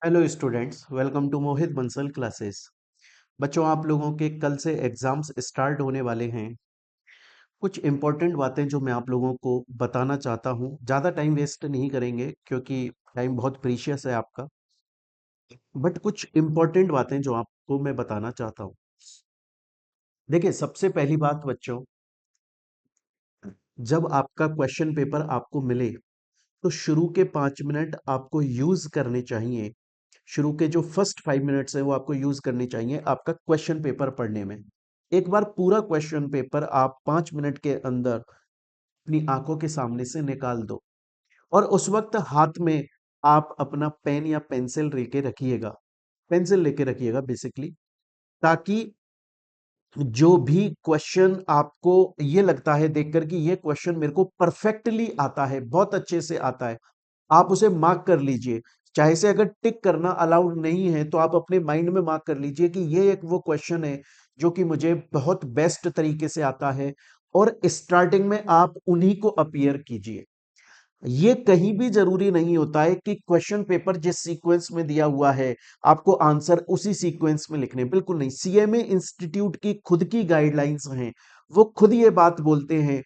Hello students, welcome to Mohit Bansal classes. बच्चों, आप लोगों के कल से एग्जाम्स स्टार्ट होने वाले हैं। कुछ इंपॉर्टेंट बातें जो मैं आप लोगों को बताना चाहता हूं, ज़्यादा टाइम वेस्ट नहीं करेंगे क्योंकि टाइम बहुत प्रीशियस है आपका। बट कुछ इंपॉर्टेंट बातें जो आपको मैं बताना चाहता हूं। देखिए, सबसे पहली बात बच्चों, जब आपका क्वेश्चन पेपर आपको मिले तो शुरू के 5 मिनट आपको यूज करने चाहिए। शुरू के जो फर्स्ट 5 मिनट्स है वो आपको यूज करनी चाहिए आपका क्वेश्चन पेपर पढ़ने में। एक बार पूरा क्वेश्चन पेपर आप 5 मिनट के अंदर अपनी आंखों के सामने से निकाल दो और उस वक्त हाथ में आप अपना पेन या पेंसिल लेके रखिएगा बेसिकली, ताकि जो भी क्वेश्चन आपको ये लगता है देखकर कि ये क्वेश्चन मेरे को परफेक्टली आता है, बहुत अच्छे से आता है, आप उसे मार्क कर लीजिए। चाहे से अगर टिक करना अलाउड नहीं है तो आप अपने माइंड में मार्क कर लीजिए कि ये एक वो क्वेश्चन है जो कि मुझे बहुत बेस्ट तरीके से आता है, और स्टार्टिंग में आप उन्हीं को अपीयर कीजिए। ये कहीं भी जरूरी नहीं होता है कि क्वेश्चन पेपर जिस सीक्वेंस में दिया हुआ है आपको आंसर उसी सीक्वेंस में लिखने, बिल्कुल नहीं। सीएमए इंस्टीट्यूट की खुद की गाइडलाइंस हैं, वो खुद ये बात बोलते हैं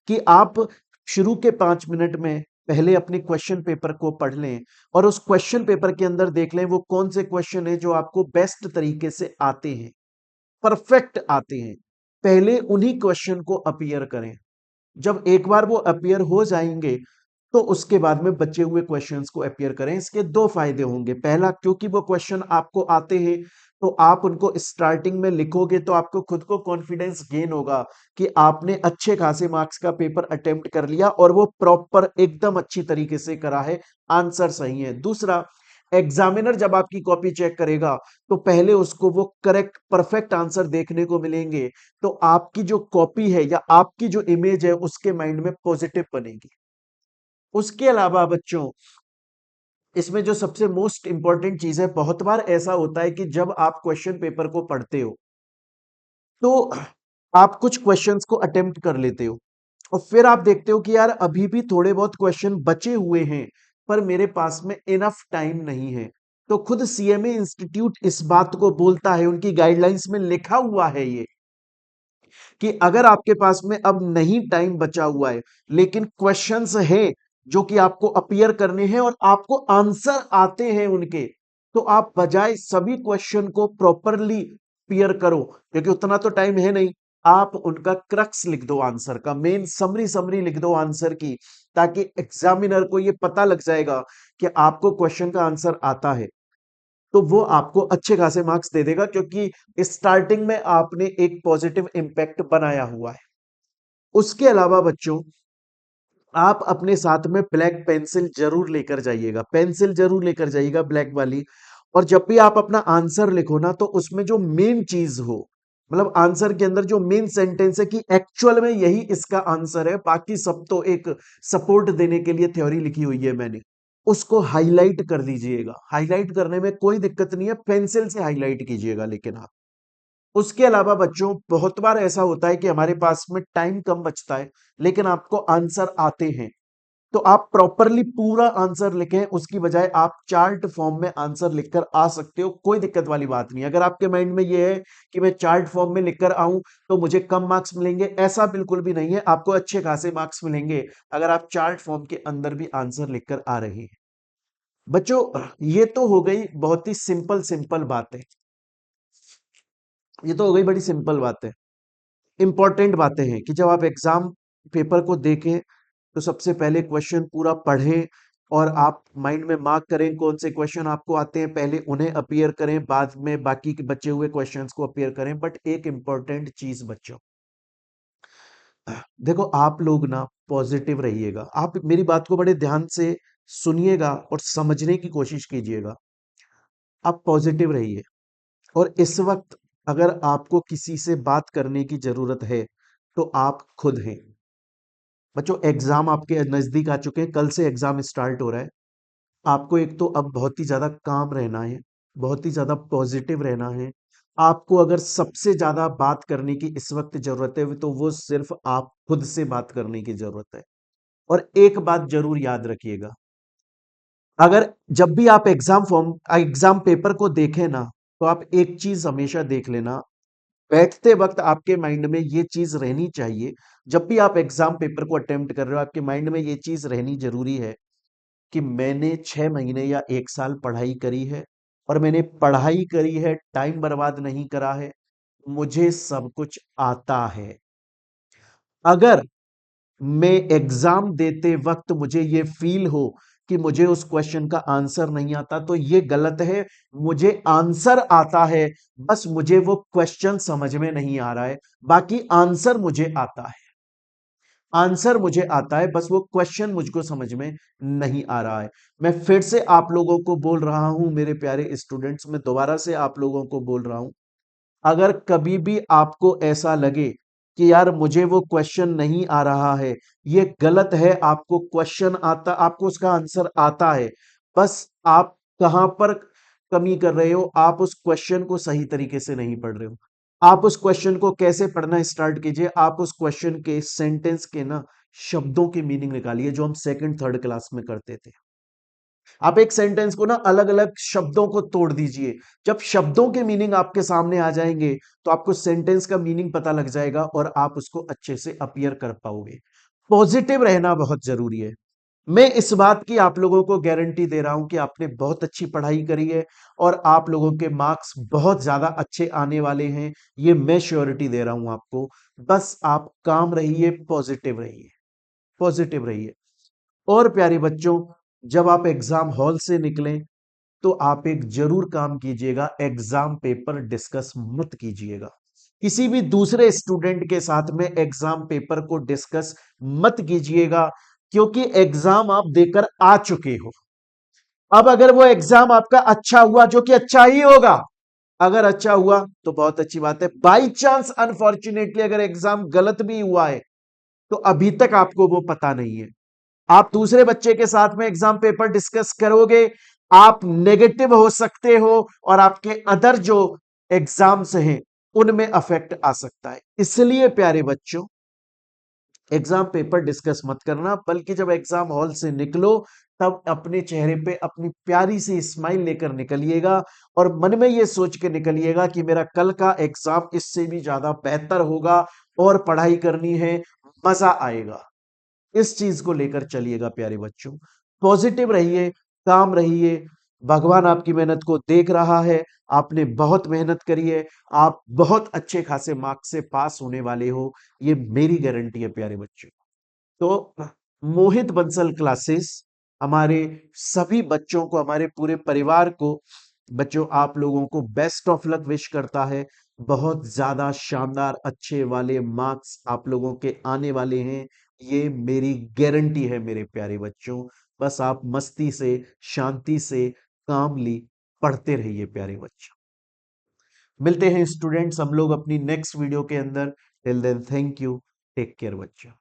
कि आप शुरू के 5 मिनट में पहले अपने क्वेश्चन पेपर को पढ़ लें और उस क्वेश्चन पेपर के अंदर देख लें वो कौन से क्वेश्चन है जो आपको बेस्ट तरीके से आते हैं, परफेक्ट आते हैं। पहले उन्हीं क्वेश्चन को अपीयर करें। जब एक बार वो अपीयर हो जाएंगे तो उसके बाद में बचे हुए क्वेश्चंस को अपीयर करें। इसके दो फायदे होंगे। पहला, क्योंकि वो क्वेश्चन आपको आते हैं तो आप उनको स्टार्टिंग में लिखोगे तो आपको खुद को कॉन्फिडेंस गेन होगा कि आपने अच्छे खासे मार्क्स का पेपर अटेम्प्ट कर लिया और वो प्रॉपर एकदम अच्छी तरीके से करा है, आंसर सही है। दूसरा, एग्जामिनर जब आपकी कॉपी चेक करेगा तो पहले उसको वो करेक्ट परफेक्ट आंसर देखने को मिलेंगे, तो आपकी जो कॉपी है या आपकी जो इमेज है उसके माइंड में पॉजिटिव बनेगी। उसके अलावा बच्चों, इसमें जो सबसे मोस्ट इंपॉर्टेंट चीज है, बहुत बार ऐसा होता है कि जब आप क्वेश्चन पेपर को पढ़ते हो तो आप कुछ क्वेश्चंस को अटेम्प्ट कर लेते हो और फिर आप देखते हो कि यार अभी भी थोड़े बहुत क्वेश्चन बचे हुए हैं पर मेरे पास में इनफ टाइम नहीं है। तो खुद सीएमए इंस्टीट्यूट इस बात को बोलता है, उनकी गाइडलाइंस में लिखा हुआ है ये, कि अगर आपके पास में अब नहीं टाइम बचा हुआ है लेकिन क्वेश्चंस हैं जो कि आपको अपीयर करने हैं और आपको आंसर आते हैं उनके, तो आप बजाय सभी क्वेश्चन को प्रॉपरली अपीयर करो, क्योंकि उतना तो टाइम है नहीं। आप उनका क्रक्स लिख दो, आंसर का मेन समरी समरी लिख दो आंसर की, ताकि एग्जामिनर को यह पता लग जाएगा कि आपको क्वेश्चन का आंसर आता है। तो वो आपको अच्छे खासे मार्क्स दे देगा, क्योंकि स्टार्टिंग में आपने एक पॉजिटिव इंपैक्ट बनाया हुआ है। उसके अलावा बच्चों, आप अपने साथ में ब्लैक पेंसिल जरूर लेकर जाइएगा, पेंसिल जरूर लेकर जाइएगा ब्लैक वाली। और जब भी आप अपना आंसर लिखो ना, तो उसमें जो मेन चीज हो, मतलब आंसर के अंदर जो मेन सेंटेंस है कि एक्चुअल में यही इसका आंसर है, बाकी सब तो एक सपोर्ट देने के लिए थ्योरी लिखी हुई है मैंने, उसको हाईलाइट कर दीजिएगा। हाईलाइट करने में कोई दिक्कत नहीं है, पेंसिल से हाईलाइट कीजिएगा लेकिन आप। उसके अलावा बच्चों, बहुत बार ऐसा होता है कि हमारे पास में टाइम कम बचता है लेकिन आपको आंसर आते हैं, तो आप प्रॉपरली पूरा आंसर लिखें, उसकी बजाय आप चार्ट फॉर्म में आंसर लिखकर आ सकते हो, कोई दिक्कत वाली बात नहीं। अगर आपके माइंड में ये है कि मैं चार्ट फॉर्म में लिखकर आऊं तो मुझे कम मार्क्स मिलेंगे, ऐसा बिल्कुल भी नहीं है, आपको अच्छे खासे मार्क्स मिलेंगे अगर आप चार्ट फॉर्म के अंदर भी आंसर लिखकर आ रहे हैं। बच्चों, ये तो हो गई बहुत ही सिंपल सिंपल बातें, ये तो हो गई बड़ी सिंपल बातें। इंपॉर्टेंट बातें हैं कि जब आप एग्जाम पेपर को देखें तो सबसे पहले क्वेश्चन पूरा पढ़ें और आप माइंड में मार्क करें कौन से क्वेश्चन आपको आते हैं, पहले उन्हें अपीयर करें, बाद में बाकी के बचे हुए क्वेश्चंस को अपीयर करें। बट एक इंपॉर्टेंट चीज बच्चों, देखो, आप लोग ना पॉजिटिव रहिएगा। आप मेरी बात को बड़े ध्यान से सुनिएगा और समझने की कोशिश कीजिएगा। आप पॉजिटिव रहिए, और इस वक्त अगर आपको किसी से बात करने की जरूरत है तो आप खुद हैं। बच्चों, एग्जाम आपके नजदीक आ चुके हैं, कल से एग्जाम स्टार्ट हो रहा है। आपको एक तो अब बहुत ही ज्यादा काम रहना है, बहुत ही ज्यादा पॉजिटिव रहना है। आपको अगर सबसे ज्यादा बात करने की इस वक्त जरूरत है तो वो सिर्फ आप खुद से बात करने की जरूरत है। और एक बात जरूर याद रखिएगा, अगर जब भी आप एग्जाम पेपर को देखें ना, तो आप एक चीज हमेशा देख लेना, बैठते वक्त आपके माइंड में ये चीज रहनी चाहिए। जब भी आप एग्जाम पेपर को अटेम्प्ट कर रहे हो, आपके माइंड में ये चीज रहनी जरूरी है कि मैंने 6 महीने या 1 साल पढ़ाई करी है, और मैंने पढ़ाई करी है, टाइम बर्बाद नहीं करा है, मुझे सब कुछ आता है। अगर मैं एग्जाम देते वक्त मुझे ये फील हो कि मुझे उस क्वेश्चन का आंसर नहीं आता, तो ये गलत है। मुझे आंसर आता है, बस मुझे वो क्वेश्चन समझ में नहीं आ रहा है। बाकी आंसर मुझे आता है, आंसर मुझे आता है, बस वो क्वेश्चन मुझको समझ में नहीं आ रहा है। मैं फिर से आप लोगों को बोल रहा हूं, मेरे प्यारे स्टूडेंट्स, मैं दोबारा से आप लोगों को बोल रहा हूं, अगर कभी भी आपको ऐसा लगे कि यार मुझे वो क्वेश्चन नहीं आ रहा है, ये गलत है। आपको क्वेश्चन आता, आपको उसका आंसर आता है, बस आप कहां पर कमी कर रहे हो, आप उस क्वेश्चन को सही तरीके से नहीं पढ़ रहे हो। आप उस क्वेश्चन को कैसे पढ़ना स्टार्ट कीजिए, आप उस क्वेश्चन के सेंटेंस के ना शब्दों के मीनिंग निकालिए, जो हम सेकंड थर्ड क्लास में करते थे। आप एक सेंटेंस को ना अलग अलग शब्दों को तोड़ दीजिए। जब शब्दों के मीनिंग आपके सामने आ जाएंगे, तो आपको सेंटेंस का मीनिंग पता लग जाएगा और आप उसको अच्छे से अपीयर कर पाओगे। पॉजिटिव रहना बहुत जरूरी है। मैं इस बात की आप लोगों को गारंटी दे रहा हूं कि आपने बहुत अच्छी पढ़ाई करी है, और आप लोगों के मार्क्स बहुत ज्यादा अच्छे आने वाले हैं। ये मैं श्योरिटी दे रहा हूं आपको। बस आप काम रहिए, पॉजिटिव रहिए, पॉजिटिव रहिए। और प्यारे बच्चों, जब आप एग्जाम हॉल से निकलें, तो आप एक जरूर काम कीजिएगा, एग्जाम पेपर डिस्कस मत कीजिएगा। किसी भी दूसरे स्टूडेंट के साथ में एग्जाम पेपर को डिस्कस मत कीजिएगा, क्योंकि एग्जाम आप देकर आ चुके हो। अब अगर वो एग्जाम आपका अच्छा हुआ, जो कि अच्छा ही होगा, अगर अच्छा हुआ तो बहुत अच्छी बात है। बाई चांस अनफॉर्चुनेटली अगर एग्जाम गलत भी हुआ है, तो अभी तक आपको वो पता नहीं है। आप दूसरे बच्चे के साथ में एग्जाम पेपर डिस्कस करोगे, आप नेगेटिव हो सकते हो, और आपके अदर जो एग्जाम्स हैं उनमें अफेक्ट आ सकता है। इसलिए प्यारे बच्चों, एग्जाम पेपर डिस्कस मत करना, बल्कि जब एग्जाम हॉल से निकलो, तब अपने चेहरे पे अपनी प्यारी सी स्माइल लेकर निकलिएगा, और मन में ये सोच के निकलिएगा कि मेरा कल का एग्जाम इससे भी ज्यादा बेहतर होगा, और पढ़ाई करनी है, मजा आएगा। इस चीज को लेकर चलिएगा प्यारे बच्चों। पॉजिटिव रहिए, काम रहिए। भगवान आपकी मेहनत को देख रहा है। आपने बहुत मेहनत करी है, आप बहुत अच्छे खासे मार्क्स से पास होने वाले हो, ये मेरी गारंटी है प्यारे बच्चों। तो मोहित बंसल क्लासेस हमारे सभी बच्चों को, हमारे पूरे परिवार को, बच्चों आप लोगों को बेस्ट ऑफ लक विश करता है। बहुत ज्यादा शानदार अच्छे वाले मार्क्स आप लोगों के आने वाले हैं, ये मेरी गारंटी है मेरे प्यारे बच्चों। बस आप मस्ती से, शांति से, कामली पढ़ते रहिए प्यारे बच्चों। मिलते हैं स्टूडेंट्स हम लोग अपनी नेक्स्ट वीडियो के अंदर। Till then thank you, take care बच्चों।